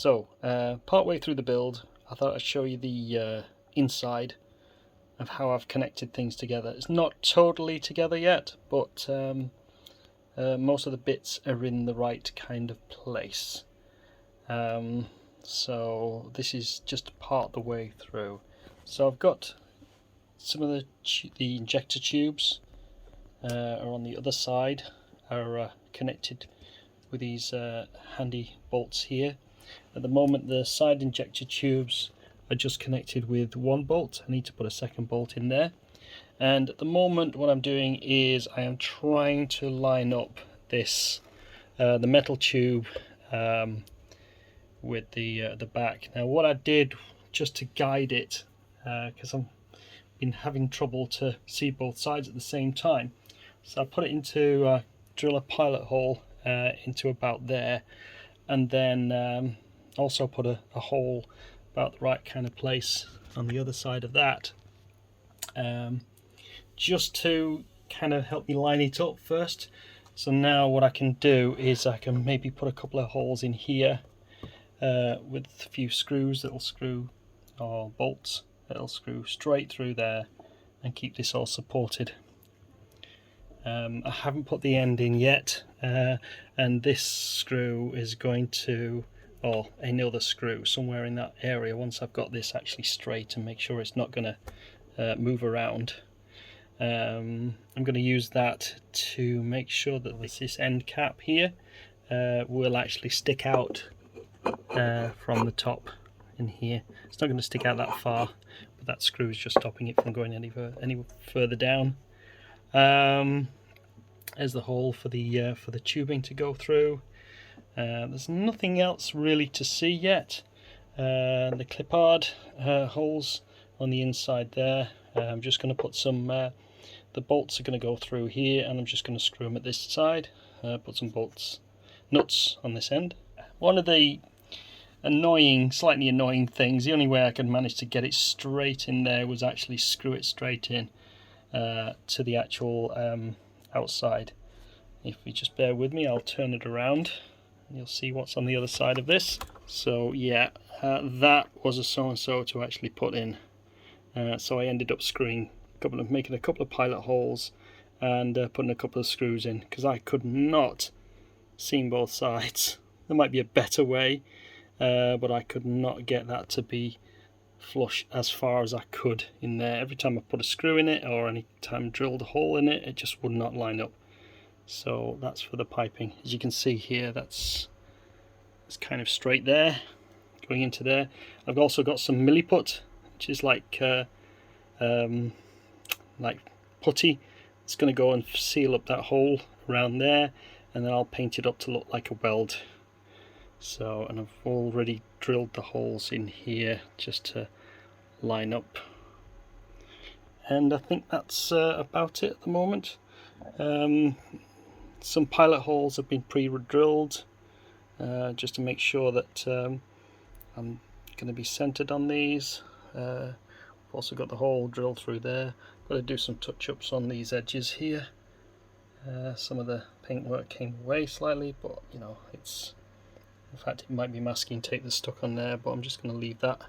So, part way through the build, I thought I'd show you the inside of how I've connected things together. It's not totally together yet, but most of the bits are in the right kind of place. So this is just part of the way through. So I've got some of the injector tubes are on the other side, are connected with these handy bolts here. At the moment the side injector tubes are just connected with one bolt. I need to put a second bolt in there, and at the moment what I'm doing is I am trying to line up this the metal tube with the back. Now what I did, just to guide it, because I've been having trouble to see both sides at the same time, so I put it into drill a pilot hole into about there, and then also put a hole about the right kind of place on the other side of that, just to kind of help me line it up first. So now what I can do is I can maybe put a couple of holes in here with a few screws that'll screw, or bolts that'll screw straight through there and keep this all supported. I haven't put the end in yet, and this screw is going to, or another screw somewhere in that area, once I've got this actually straight and make sure it's not going to move around. I'm going to use that to make sure that this end cap here will actually stick out from the top in here. It's not going to stick out that far, but that screw is just stopping it from going any further down. There's the hole for the tubing to go through. There's nothing else really to see yet. The clipboard holes on the inside there. I'm just going to put some. The bolts are going to go through here, and I'm just going to screw them at this side. Put some nuts on this end. One of the slightly annoying things, the only way I could manage to get it straight in there was actually screw it straight in to the actual outside. If you just bear with me, I'll turn it around and you'll see what's on the other side of this. So yeah, that was a so-and-so to actually put in. So I ended up making a couple of pilot holes and putting a couple of screws in, because I could not seam both sides. There might be a better way, but I could not get that to be flush as far as I could in there. Every time I put a screw in it, or any time I drilled a hole in it, it just would not line up. So that's for the piping. As you can see here, it's kind of straight there, going into there. I've also got some milliput, which is like putty. It's going to go and seal up that hole around there, and then I'll paint it up to look like a weld. So, and I've already drilled the holes in here just to line up, and I think that's about it at the moment. Some pilot holes have been pre-drilled just to make sure that I'm going to be centered on these. I've also got the hole drilled through there. Got to do some touch-ups on these edges here. Some of the paintwork came away slightly, but you know, in fact it might be masking tape that's stuck on there, but I'm just going to leave that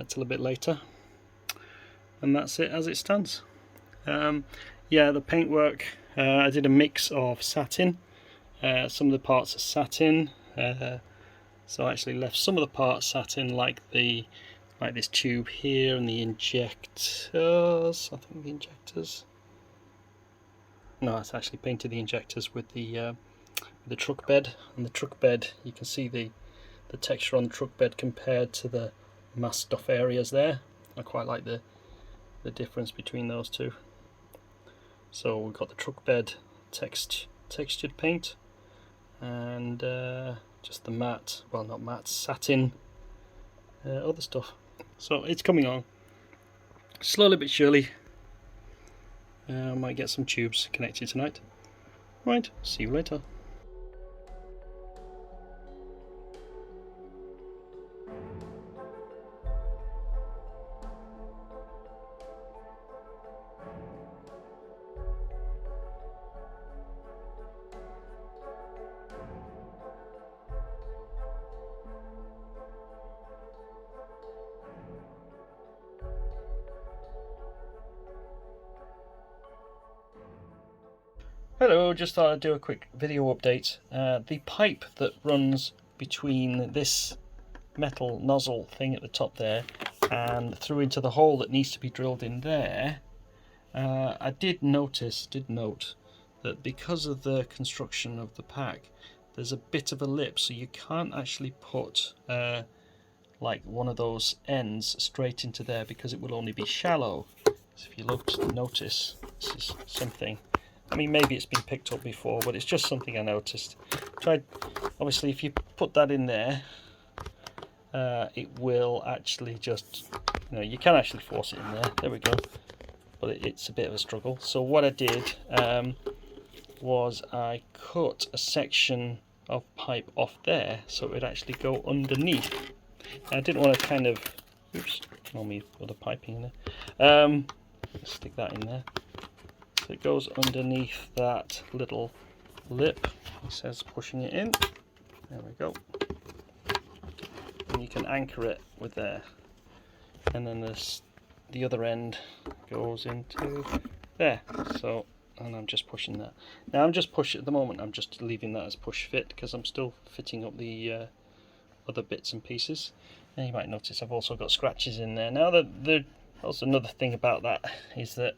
till a bit later, and that's it as it stands. Yeah, the paintwork, I did a mix of satin. Some of the parts are satin, so I actually left some of the parts satin, like this tube here, and the injectors. I think the injectors. No, it's actually painted the injectors with the truck bed. And the truck bed, you can see the texture on the truck bed compared to the masked off areas there. I quite like the difference between those two. So we've got the truck bed textured paint, and just the matte, well not matte, satin other stuff. So it's coming on slowly but surely. I might get some tubes connected tonight. Right, see you later. Hello, just thought I'd do a quick video update. The pipe that runs between this metal nozzle thing at the top there and through into the hole that needs to be drilled in there, I did note that because of the construction of the pack, there's a bit of a lip, so you can't actually put like one of those ends straight into there because it will only be shallow. So if you notice, this is something, I mean, maybe it's been picked up before, but it's just something I noticed. Obviously, if you put that in there, it will actually just, you can actually force it in there. There we go. But it's a bit of a struggle. So what I did was I cut a section of pipe off there so it would actually go underneath. I didn't want to kind of, oops, ignore me for the piping in there. Let's stick that in there. So it goes underneath that little lip. It says pushing it in. There we go. And you can anchor it with there. And then the other end goes into there. So, and I'm just pushing that. Now I'm just pushing at the moment. I'm just leaving that as push fit because I'm still fitting up the other bits and pieces. And you might notice I've also got scratches in there. Now also another thing about that is that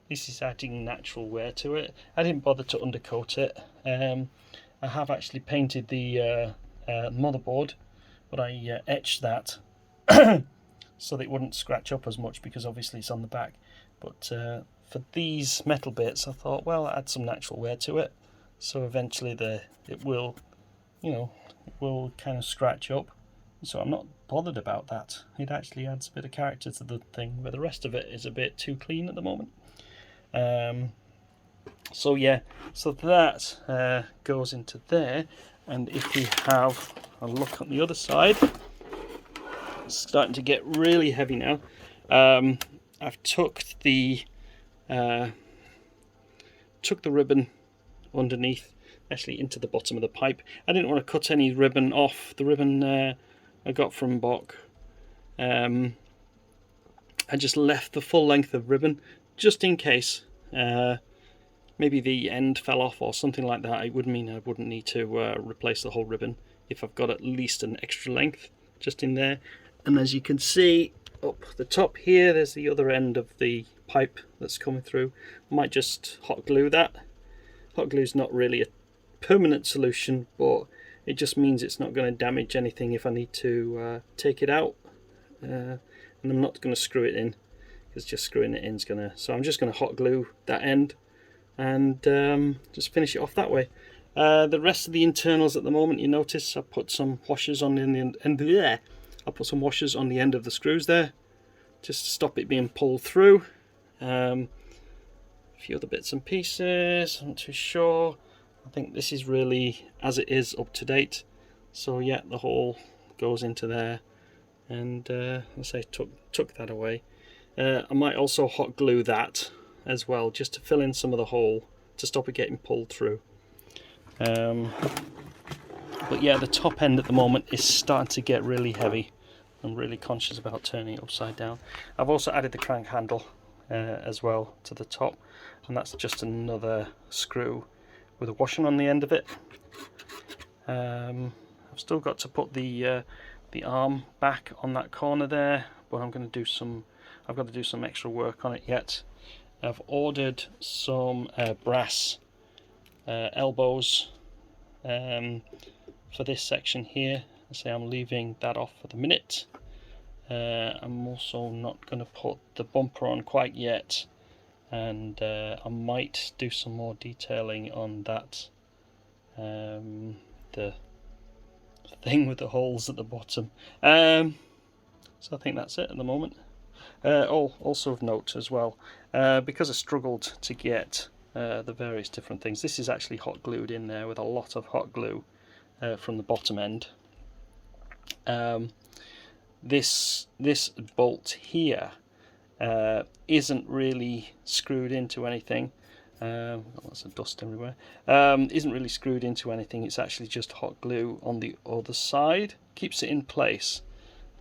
this is adding natural wear to it. I didn't bother to undercoat it. I have actually painted the motherboard, but I etched that so that it wouldn't scratch up as much because obviously it's on the back. But for these metal bits, I thought, well, add some natural wear to it, so eventually it will kind of scratch up. So I'm not bothered about that. It actually adds a bit of character to the thing, where the rest of it is a bit too clean at the moment. So yeah, so that goes into there, and if we have a look on the other side, it's starting to get really heavy now. I've tucked the ribbon underneath, actually into the bottom of the pipe. I didn't want to cut any ribbon off. The ribbon I got from Bock. I just left the full length of ribbon just in case maybe the end fell off or something like that. It would mean I wouldn't need to replace the whole ribbon if I've got at least an extra length just in there. And as you can see up the top here, there's the other end of the pipe that's coming through. I might just hot glue that. Hot glue is not really a permanent solution, but it just means it's not going to damage anything if I need to take it out. And I'm not going to screw it in, because just screwing it in is going to... So I'm just going to hot glue that end and just finish it off that way. The rest of the internals at the moment, you notice I put some washers on the end there. I put some washers on the end of the screws there, just to stop it being pulled through. A few other bits and pieces, I'm not too sure. I think this is really as it is up to date. So yeah, the hole goes into there, and let's say tuck that away. I might also hot glue that as well, just to fill in some of the hole to stop it getting pulled through. But yeah, the top end at the moment is starting to get really heavy. I'm really conscious about turning it upside down. I've also added the crank handle as well to the top, and that's just another screw with a washing on the end of it. I've still got to put the arm back on that corner there, but I've got to do some extra work on it yet. I've ordered some brass elbows for this section here. I say I'm leaving that off for the minute. I'm also not going to put the bumper on quite yet, and I might do some more detailing on that, the thing with the holes at the bottom. So I think that's it at the moment. Also of note as well, because I struggled to get the various different things, this is actually hot glued in there with a lot of hot glue from the bottom end. This bolt here isn't really screwed into anything. Lots of dust everywhere. Isn't really screwed into anything. It's actually just hot glue on the other side, keeps it in place.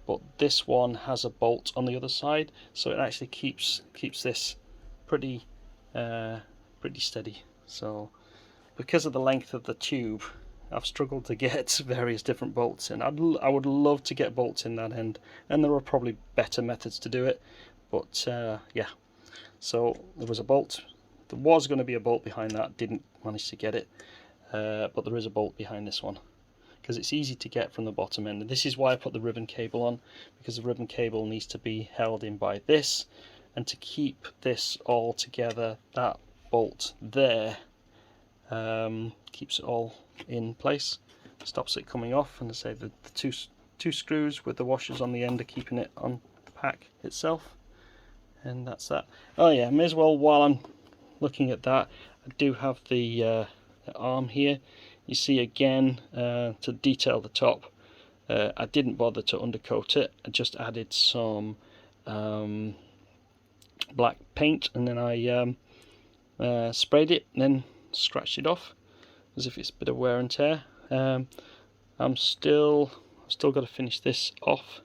But this one has a bolt on the other side, so it actually keeps this pretty steady. So because of the length of the tube, I've struggled to get various different bolts in. I would love to get bolts in that end, and there are probably better methods to do it, but yeah. So there was a bolt, there was going to be a bolt behind that, didn't manage to get it, but there is a bolt behind this one, because it's easy to get from the bottom end. And this is why I put the ribbon cable on, because the ribbon cable needs to be held in by this, and to keep this all together, that bolt there keeps it all in place, stops it coming off, and I say the two screws with the washers on the end are keeping it on the pack itself, and that's that. Oh yeah, may as well, while I'm looking at that, I do have the arm here. You see again, to detail the top, I didn't bother to undercoat it, I just added some black paint, and then I sprayed it and then scratched it off as if it's a bit of wear and tear. I've still got to finish this off,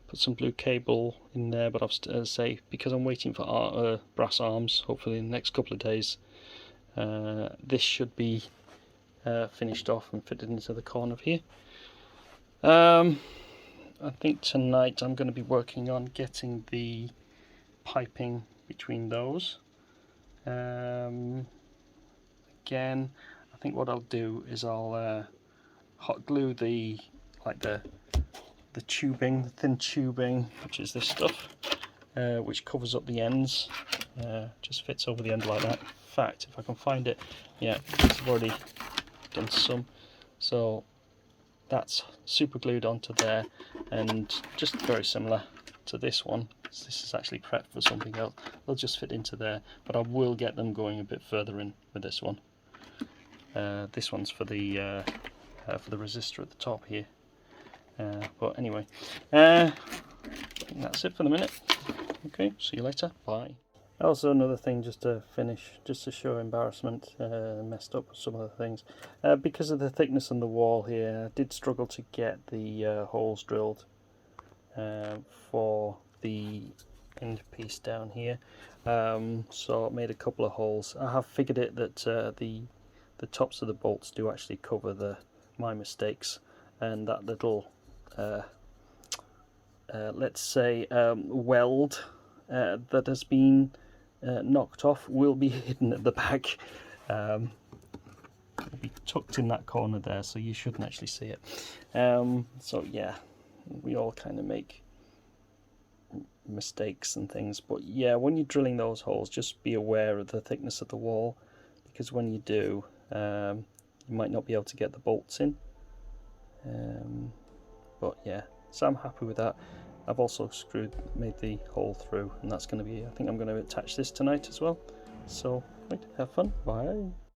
put some blue cable in there, but I've say, because I'm waiting for brass arms, hopefully in the next couple of days, this should be finished off and fitted into the corner of here. I think tonight I'm going to be working on getting the piping between those. Again, I think what I'll do is I'll hot glue the tubing, the thin tubing, which is this stuff, which covers up the ends, just fits over the end like that. In fact, if I can find it, yeah, I've already done some, so that's super glued onto there, and just very similar to this one. This is actually prepped for something else. They'll just fit into there, but I will get them going a bit further in with this one. This one's for the resistor at the top here. But anyway, I think that's it for the minute. Okay, see you later. Bye. Also, another thing, just to finish, just to show embarrassment, messed up with some of the things. Because of the thickness on the wall here, I did struggle to get the holes drilled for the end piece down here. So I made a couple of holes. I have figured it that the tops of the bolts do actually cover my mistakes, and that little let's say weld that has been knocked off will be hidden at the back. It'll be tucked in that corner there, so you shouldn't actually see it. So yeah, we all kind of make mistakes and things, but yeah, when you're drilling those holes, just be aware of the thickness of the wall, because when you do, you might not be able to get the bolts in. But yeah, so I'm happy with that. I've also made the hole through, and that's going to be, I think I'm going to attach this tonight as well. So, right, have fun, bye.